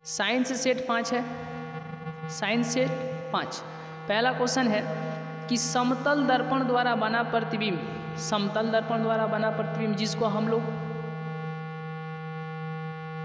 Sign से set 5 है, sign set 5। पहला क्वेश्चन है कि समतल दर्पण द्वारा बना प्रतिबिंब, समतल दर्पण द्वारा बना प्रतिबिंब जिसको हम लोग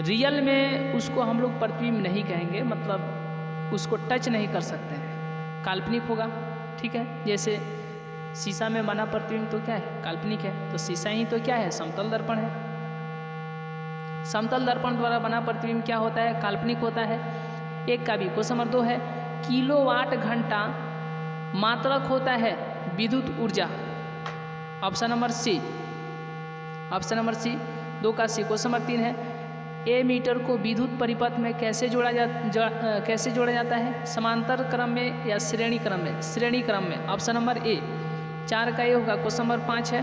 रियल में उसको हम लोग प्रतिबिंब नहीं कहेंगे, मतलब उसको टच नहीं कर सकते हैं, काल्पनिक होगा, ठीक है। जैसे शीशा में बना प्रतिबिंब तो क्या है, काल्पनिक है, तो शीशा ही तो क्या है, समतल दर्पण है। समतल दर्पण द्वारा बना प्रतिबिंब क्या होता है, काल्पनिक होता है। एक का भी। क्वेश्चन नंबर 2 है किलोवाट घंटा मात्रक होता है विद्युत ऊर्जा, option number C, option number C. 2 का सी। क्वेश्चन नंबर 3 है ए मीटर को विद्युत परिपथ में कैसे जोड़ा जाता है, समांतर क्रम में या श्रेणी क्रम में, श्रेणी क्रम में, ऑप्शन नंबर ए। 4 का ये होगा। क्वेश्चन नंबर 5 है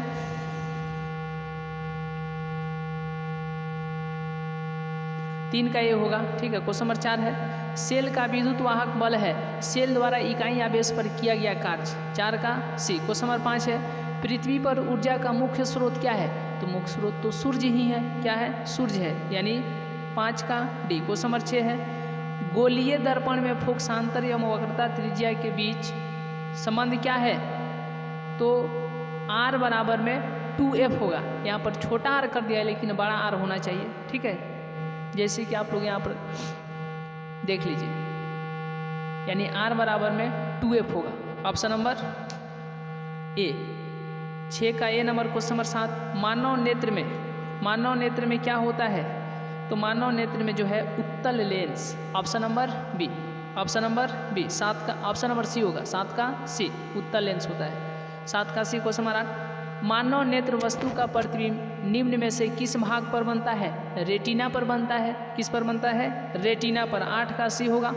3 का ये होगा, ठीक है। क्वेश्चन नंबर 4 है सेल का विद्युत वाहक बल है सेल द्वारा इकाई आवेश पर किया गया कार्य, 4 का सी। क्वेश्चन नंबर 5 है पृथ्वी पर ऊर्जा का मुख्य स्रोत क्या है, तो मुख्य स्रोत तो सूर्य ही है, क्या है, सूर्य है, यानी 5 का डी। क्वेश्चन नंबर 6 है गोलीय दर्पण में फोकसांतर एवं वक्रता त्रिज्या के बीच संबंध क्या है, तो R बराबर में 2F होगा। यहाँ पर छोटा r कर दिया है लेकिन बड़ा R होना चाहिए, ठीक है, जैसे कि आप लोग यहाँ पर देख लीजिए, यानी R बराबर में 2F होगा, ऑप्शन नंबर ए। 6 का ए नंबर। क्वेश्चन नंबर 7 मानव नेत्र में क्या होता है, तो मानव नेत्र में जो है उत्तल लेंस, option number B, option number B. 7 का ऑप्शन नंबर सी होगा, 7 का सी, उत्तल लेंस होता है, 7 का सी। क्वेश्चन नंबर 8 मानव नेत्र वस्तु का प्रतिबिंब निम्न में से किस भाग पर बनता है, रेटिना पर बनता है, किस पर बनता है, रेटिना पर, 8 का सी होगा।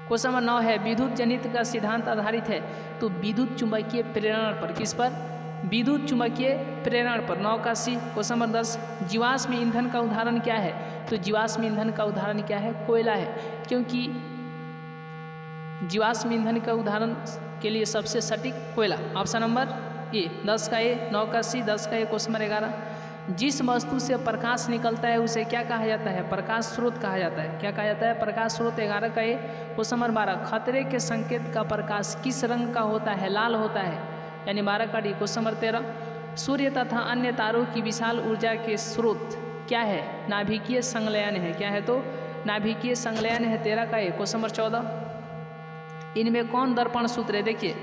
क्वेश्चन नंबर 9 है विद्युत जनित का सिद्धांत आधारित है, तो विद्युत चुंबकीय प्रेरण पर, किस पर, विद्युत चुंबकीय प्रेरण पर, 9 का सी। क्वेश्चन नंबर 10 जीवाश्म ईंधन का उदाहरण क्या है, तो जीवाश्म ईंधन का उदाहरण क्या है, कोयला है, क्योंकि जीवाश्म ईंधन का उदाहरण के लिए सबसे सटीक कोयला, ऑप्शन नंबर ए। 10 का ए, 9 का सी, 10 का ए। क्वेश्चन नंबर 11 जिस वस्तु से प्रकाश निकलता है उसे क्या कहा जाता है, प्रकाश स्रोत कहा जाता है, क्या कहा जाता है, प्रकाश स्रोत, 11 का ए। क्वेश्चन नंबर 12 खतरे के संकेत का प्रकाश किस रंग का होता है, लाल होता है, यानी 12 का डी। क्वेश्चन नंबर 13 सूर्य तथा अन्य तारों की विशाल ऊर्जा के स्रोत क्या है, नाभिकीय संलयन है, क्या है, तो नाभिकीय संलयन है, 13 का ए। क्वेश्चन नंबर 14 इनमें कौन दर्पण सूत्र है, देखिए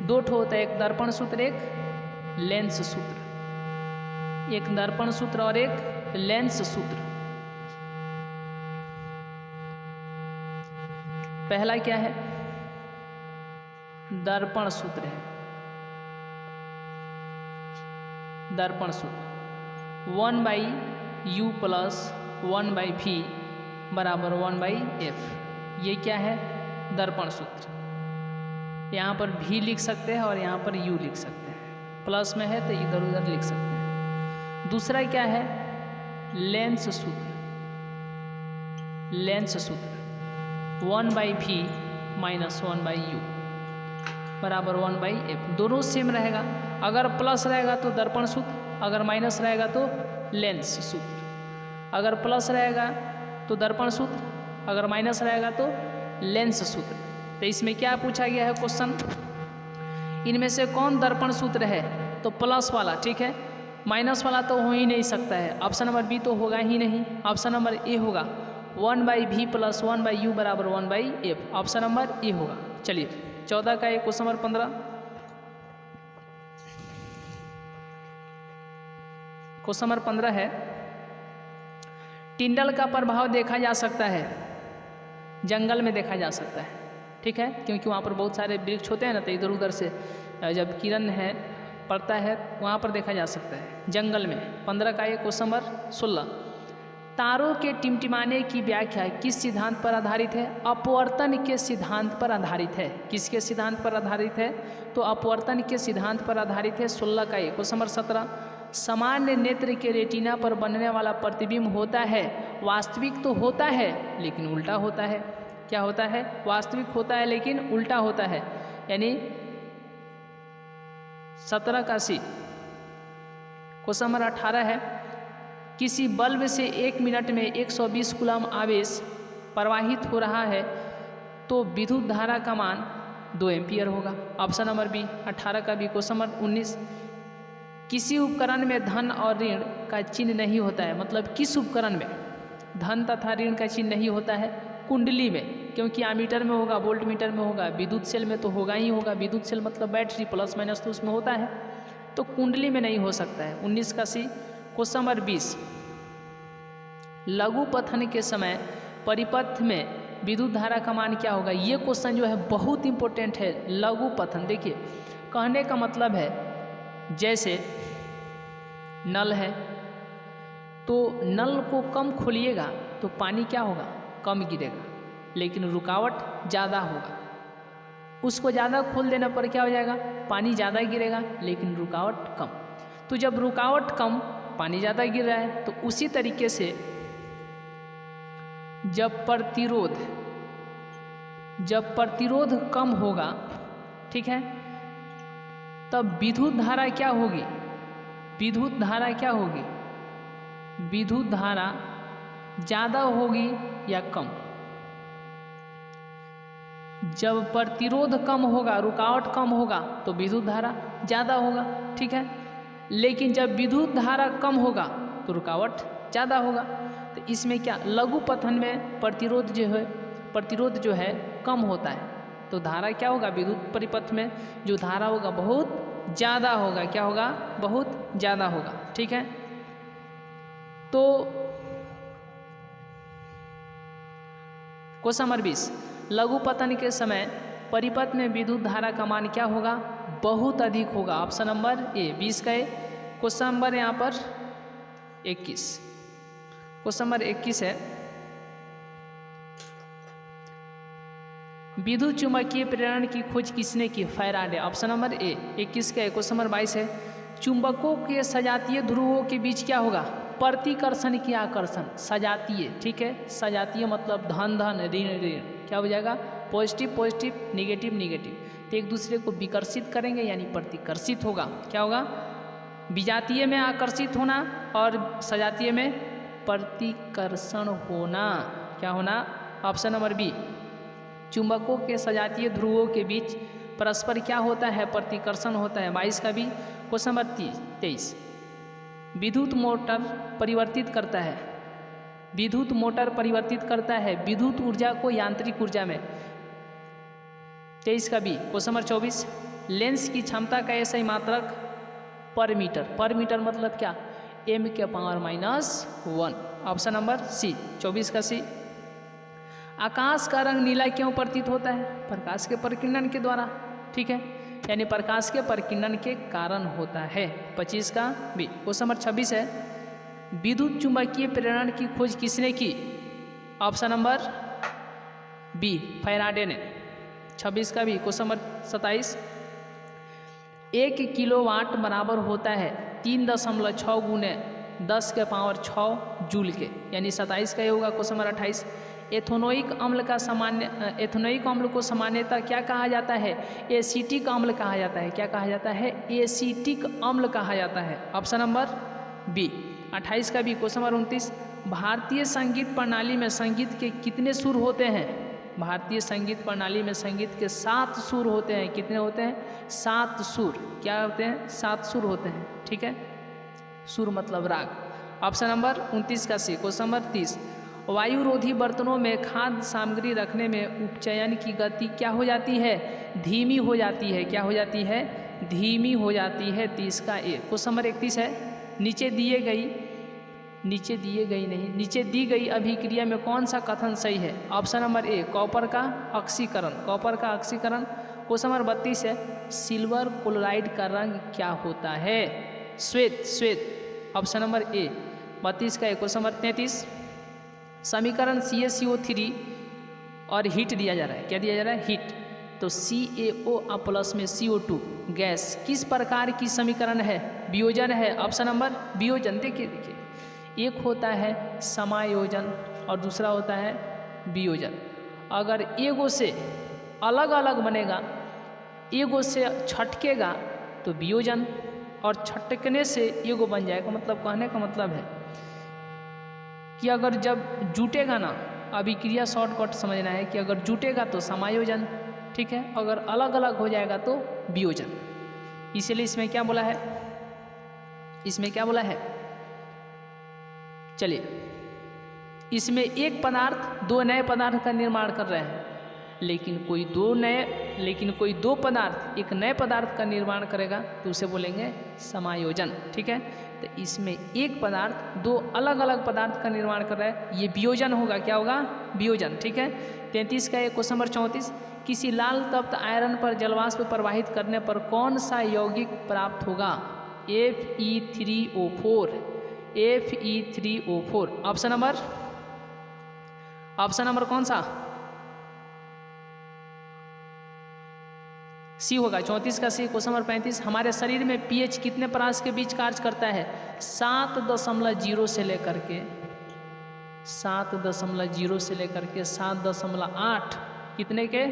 2 ठो होता है, एक दर्पण सूत्र, एक लेंस सूत्र, एक दर्पण सूत्र और एक लेंस सूत्र। पहला क्या है, दर्पण सूत्र है, दर्पण सूत्र 1/u प्लस 1/v बराबर 1/f, ये क्या है, दर्पण सूत्र। यहाँ पर v लिख सकते हैं और यहाँ पर u लिख सकते हैं, प्लस में है तो इधर उधर लिख सकते हैं। दूसरा क्या है, लेंस सूत्र, लेंस सूत्र 1/v माइनस 1/u बराबर 1/f, दोनों सेम रहेगा, अगर प्लस रहेगा तो दर्पण सूत्र, अगर माइनस रहेगा तो लेंस सूत्र, अगर प्लस रहेगा तो दर्पण सूत्र, अगर माइनस रहेगा तो लेंस सूत्र। तो इसमें क्या पूछा गया है क्वेश्चन, इनमें से कौन दर्पण सूत्र है, तो प्लस वाला, ठीक है, माइनस वाला तो हो ही नहीं सकता है, ऑप्शन नंबर बी तो होगा ही नहीं, ऑप्शन नंबर ए होगा 1/v प्लस 1/u बराबर 1/f, ऑप्शन नंबर ए होगा। चलिए 14 का एक। क्वेश्चन नंबर 15 क्वेश्चन नंबर 15 है टिंडल का प्रभाव देखा जा सकता है, जंगल में देखा जा सकता है, ठीक है, क्योंकि वहाँ पर बहुत सारे वृक्ष होते हैं ना, तो इधर उधर से जब किरण है पड़ता है वहाँ पर देखा जा सकता है जंगल में। 15 का एक। क्वेश्चन नंबर 16 तारों के टिमटिमाने की व्याख्या किस सिद्धांत पर आधारित है, अपवर्तन के सिद्धांत पर आधारित है, किसके सिद्धांत पर आधारित है, तो अपवर्तन के सिद्धांत पर आधारित है, 16 का एक। क्वेश्चन नंबर 17 सामान्य नेत्र के रेटिना पर बनने वाला प्रतिबिंब होता है, वास्तविक तो होता है लेकिन उल्टा होता है, क्या होता है, वास्तविक होता है लेकिन उल्टा होता है, यानी 17 का सी। क्वेश्चन नंबर 18 है किसी बल्ब से 1 मिनट में 120 कूलम आवेश प्रवाहित हो रहा है तो विद्युत धारा का मान 2 एम्पियर होगा। ऑप्शन नंबर बी 18 का बी। क्वेश्चन नंबर 19, किसी उपकरण में धन और ऋण का चिन्ह नहीं होता है, मतलब किस उपकरण में धन तथा ऋण का चिन्ह नहीं होता है? कुंडली में, क्योंकि एमीटर में होगा, वोल्ट मीटर में होगा, विद्युत सेल में तो होगा ही होगा। विद्युत सेल मतलब बैटरी, प्लस माइनस तो उसमें होता है, तो कुंडली में नहीं हो सकता है। 19 का सी। क्वेश्चन नंबर 20, लघु पथन के समय परिपथ में विद्युत धारा का मान क्या होगा? ये क्वेश्चन जो है बहुत इंपॉर्टेंट है। लघु पथन, देखिए कहने का मतलब है जैसे नल है तो नल को कम खोलिएगा तो पानी क्या होगा? कम गिरेगा, लेकिन रुकावट ज़्यादा होगा। उसको ज़्यादा खोल देने पर क्या हो जाएगा? पानी ज़्यादा गिरेगा, लेकिन रुकावट कम। तो जब रुकावट कम, पानी ज़्यादा गिर रहा है, तो उसी तरीके से जब प्रतिरोध कम होगा, ठीक है, तब विद्युत धारा क्या होगी? विद्युत धारा क्या होगी? विद्युत धारा ज़्यादा होगी या कम? जब प्रतिरोध कम होगा, रुकावट कम होगा, तो विद्युत धारा ज़्यादा होगा, ठीक है। लेकिन जब विद्युत धारा कम होगा तो रुकावट ज़्यादा होगा। तो इसमें क्या, लघु पथन में प्रतिरोध जो है कम होता है, तो धारा क्या होगा? विद्युत परिपथ में जो धारा होगा बहुत ज़्यादा होगा। क्या होगा? बहुत ज़्यादा होगा, ठीक है। तो क्वेश्चन नंबर 20, लघु पतन के समय परिपथ में विद्युत धारा का मान क्या होगा? बहुत अधिक होगा। ऑप्शन नंबर ए 20 का ए। क्वेश्चन नंबर यहाँ पर 21, क्वेश्चन नंबर 21 है, विद्युत चुंबकीय प्रेरण की खोज किसने की? फैराडे। ऑप्शन नंबर ए 21 का ए। क्वेश्चन नंबर 22 है, चुंबकों के सजातीय ध्रुवों के बीच क्या होगा? प्रतिकर्षण की आकर्षण। सजातीय, ठीक है, सजातीय मतलब धन धन, ऋण ऋण, क्या हो जाएगा? पॉजिटिव पॉजिटिव, निगेटिव निगेटिव, तो एक दूसरे को विकर्षित करेंगे यानी प्रतिकर्षित होगा। क्या होगा? विजातीय में आकर्षित होना और सजातीय में प्रतिकर्षण होना। क्या होना? ऑप्शन नंबर बी, चुंबकों के सजातीय ध्रुवों के बीच परस्पर क्या होता है? प्रतिकर्षण होता है। 22 का भी। क्वेश्चन नंबर 23, विद्युत मोटर परिवर्तित करता है, विद्युत मोटर परिवर्तित करता है विद्युत ऊर्जा को यांत्रिक ऊर्जा में। 23 का बी। क्वेश्चन नंबर 24, लेंस की क्षमता का ऐसा ही मात्रक पर मीटर मतलब क्या? m के पावर -1। ऑप्शन नंबर सी 24 का सी। आकाश का रंग नीला क्यों प्रतीत होता है? प्रकाश के परिकिरणन के द्वारा, ठीक है, यानी प्रकाश के परिकिरणन के कारण होता है। 25 का बी। क्वेश्चन नंबर 26 है, विद्युत चुंबकीय प्रेरण की खोज किसने की? ऑप्शन नंबर बी, फैराडे ने। 26 का बी। क्वेश्चन नंबर 27, 1 किलोवाट बराबर होता है 3.6 गुने 10 के पावर 6 जूल के, यानी 27 का ये होगा। क्वेश्चन नंबर 28, एथेनोइक अम्ल को सामान्यतः क्या कहा जाता है? एसीटिक अम्ल कहा जाता है। क्या कहा जाता है? एसीटिक अम्ल कहा जाता है। Option number B. 28 का बी। क्वेश्चन नंबर 29, भारतीय संगीत प्रणाली में संगीत के कितने सुर होते हैं? भारतीय संगीत प्रणाली में संगीत के 7 सुर होते हैं। कितने होते हैं? 7 सुर। क्या होते हैं? 7 सुर होते हैं, ठीक है, सुर मतलब राग। ऑप्शन नंबर 29 का सी। क्वेश्चन नंबर 30, वायुरोधी बर्तनों में खाद्य सामग्री रखने में उपचयन की गति क्या हो जाती है? धीमी हो जाती है। क्या हो जाती है? धीमी हो जाती है। 30 का ए। क्वेश्चन नंबर 31 है, नीचे दी गई अभिक्रिया में कौन सा कथन सही है? ऑप्शन नंबर ए, कॉपर का ऑक्सीकरण। क्वेश्चन नंबर 32 है, सिल्वर क्लोराइड का रंग क्या होता है? श्वेत। ऑप्शन नंबर ए 32 का ए। क्वेश्चन नंबर 33, समीकरण CaCO3 और हीट दिया जा रहा है। क्या दिया जा रहा है? हीट। तो CaO प्लस में CO2 गैस किस प्रकार की समीकरण है? वियोजन है। ऑप्शन नंबर वियोजन। देखिए एक होता है समायोजन और दूसरा होता है वियोजन। अगर एगो से अलग अलग बनेगा, एगो से छटकेगा तो वियोजन, और छटकने से एगो बन जाएगा। मतलब कहने का मतलब है कि अगर जब जुटेगा ना, अभिक्रिया शॉर्टकट समझना है कि अगर जुटेगा तो समायोजन, ठीक है, अगर अलग अलग हो जाएगा तो वियोजन। इसलिए इसमें क्या बोला है, इसमें क्या बोला है, चलिए इसमें एक पदार्थ दो नए पदार्थ का निर्माण कर रहे हैं, लेकिन कोई दो पदार्थ एक नए पदार्थ का निर्माण करेगा तो उसे बोलेंगे समायोजन, ठीक है। तो इसमें एक पदार्थ दो अलग अलग पदार्थ का निर्माण कर रहा है, ये वियोजन होगा, क्या होगा, वियोजन, ठीक है। 33 का एक क्वेश्चन नंबर 34, किसी लाल तप्त आयरन पर जलवाष्प प्रवाहित करने पर कौन सा यौगिक प्राप्त होगा, Fe3O4, Fe3O4। ऑप्शन नंबर कौन सा, सी होगा, 34 का सी। क्वेश्चन नंबर 35, हमारे शरीर में पीएच कितने परास के बीच कार्य करता है, 7.0 से लेकर के 7.8 कितने के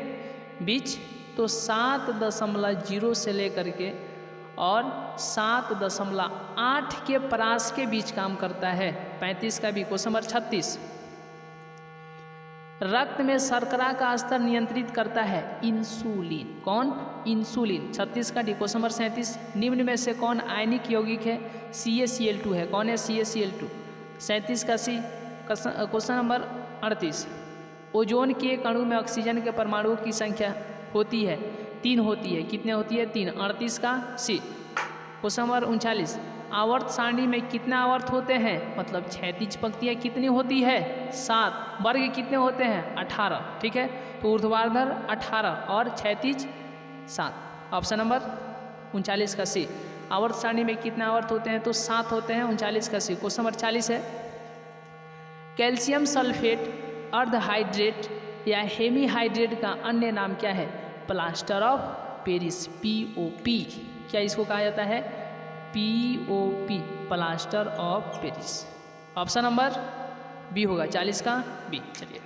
बीच, तो 7.0 से लेकर के और 7.8 के परास के बीच काम करता है। 35 का भी। क्वेश्चन नंबर 36, रक्त में शर्करा का स्तर नियंत्रित करता है इंसुलिन, कौन, इंसुलिन। 36 का डी। क्वेश्चन नंबर 37, निम्न में से कौन आयनिक यौगिक है, CaCl2 है, कौन है, CaCl2। 37 का सी। क्वेश्चन नंबर 38, ओजोन के एक अणु में ऑक्सीजन के परमाणुओं की संख्या होती है 3 होती है, कितने होती है, 3। 38 का सी। क्वेश्चन नंबर 39, आवर्त सारणी में कितने आवर्त होते हैं, मतलब क्षैतिज पंक्तियाँ कितनी होती है, 7। वर्ग कितने होते हैं, 18, ठीक है। तो ऊर्ध्वाधर 18 और क्षैतिज 7। ऑप्शन नंबर 39 का सी। आवर्त सारणी में कितने आवर्त होते हैं, तो 7 होते हैं। 39 का सी। क्वेश्चन नंबर 40 है, कैल्शियम सल्फेट अर्धहाइड्रेट या हेमीहाइड्रेट का अन्य नाम क्या है, प्लास्टर ऑफ पेरिस, POP। क्या इसको कहा जाता है, POP, plaster of Paris. Option number B होगा, 40 का बी। चलिए